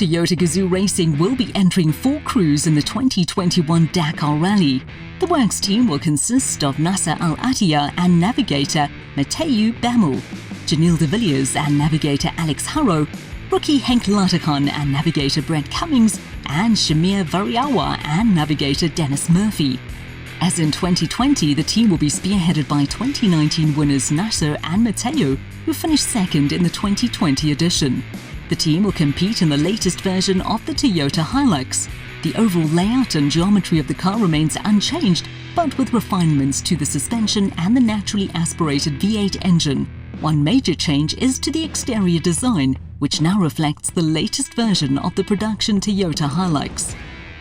Toyota Gazoo Racing will be entering 4 crews in the 2021 Dakar Rally. The works team will consist of Nasser Al Attiyah and navigator Mathieu Bamel, Janil de Villiers and navigator Alex Harrow, rookie Henk Latekan and navigator Brett Cummings, and Shamir Variawa and navigator Dennis Murphy. As in 2020, the team will be spearheaded by 2019 winners Nasser and Mateo, who finished second in the 2020 edition. The team will compete in the latest version of the Toyota Hilux. The overall layout and geometry of the car remains unchanged, but with refinements to the suspension and the naturally aspirated V8 engine. One major change is to the exterior design, which now reflects the latest version of the production Toyota Hilux.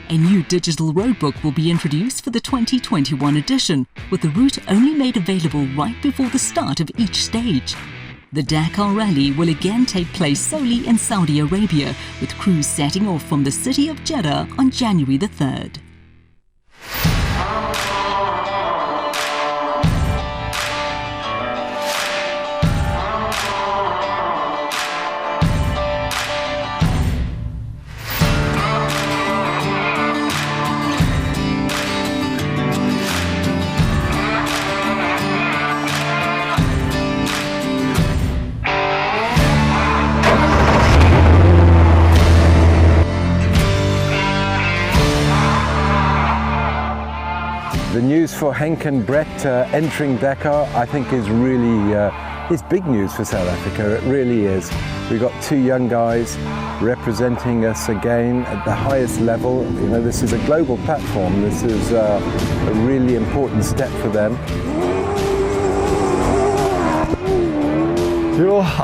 A new digital roadbook will be introduced for the 2021 edition, with the route only made available right before the start of each stage. The Dakar Rally will again take place solely in Saudi Arabia, with crews setting off from the city of Jeddah on January the 3rd. The news for Henk and Brett entering Dakar, I think, is really is big news for South Africa. It really is. We've got 2 young guys representing us again at the highest level. You know, this is a global platform. This is a really important step for them.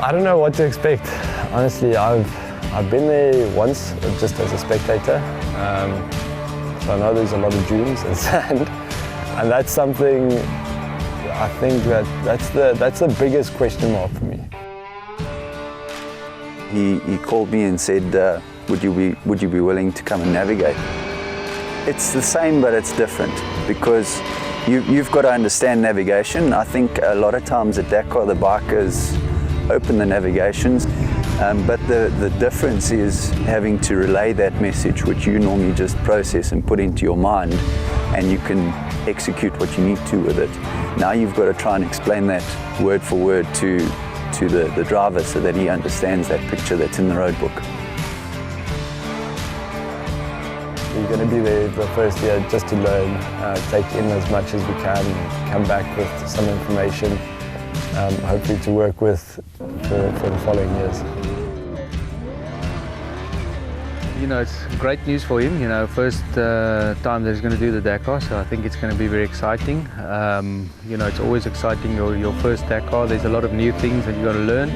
I don't know what to expect. Honestly, I've been there once, just as a spectator. So I know there's a lot of dunes and sand. And that's something, I think that's the biggest question mark for me. He called me and said, would you be willing to come and navigate? It's the same, but it's different, because you've got to understand navigation. I think a lot of times at Dakar the bikers open the navigations, but the difference is having to relay that message, which you normally just process and put into your mind, and you can execute what you need to with it. Now you've got to try and explain that word for word to the driver so that he understands that picture that's in the road book. We're going to be there the first year just to learn, take in as much as we can, come back with some information, hopefully to work with for the following years. You know, it's great news for him. You know, first time that he's going to do the Dakar, so I think it's going to be very exciting. You know, it's always exciting your first Dakar. There's a lot of new things that you got to learn.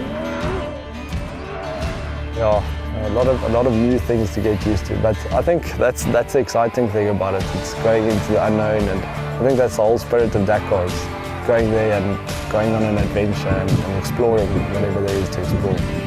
Yeah, a lot of new things to get used to. But I think that's the exciting thing about it. It's going into the unknown, and I think that's the whole spirit of Dakar. Is going there and going on an adventure and exploring whatever there is to explore.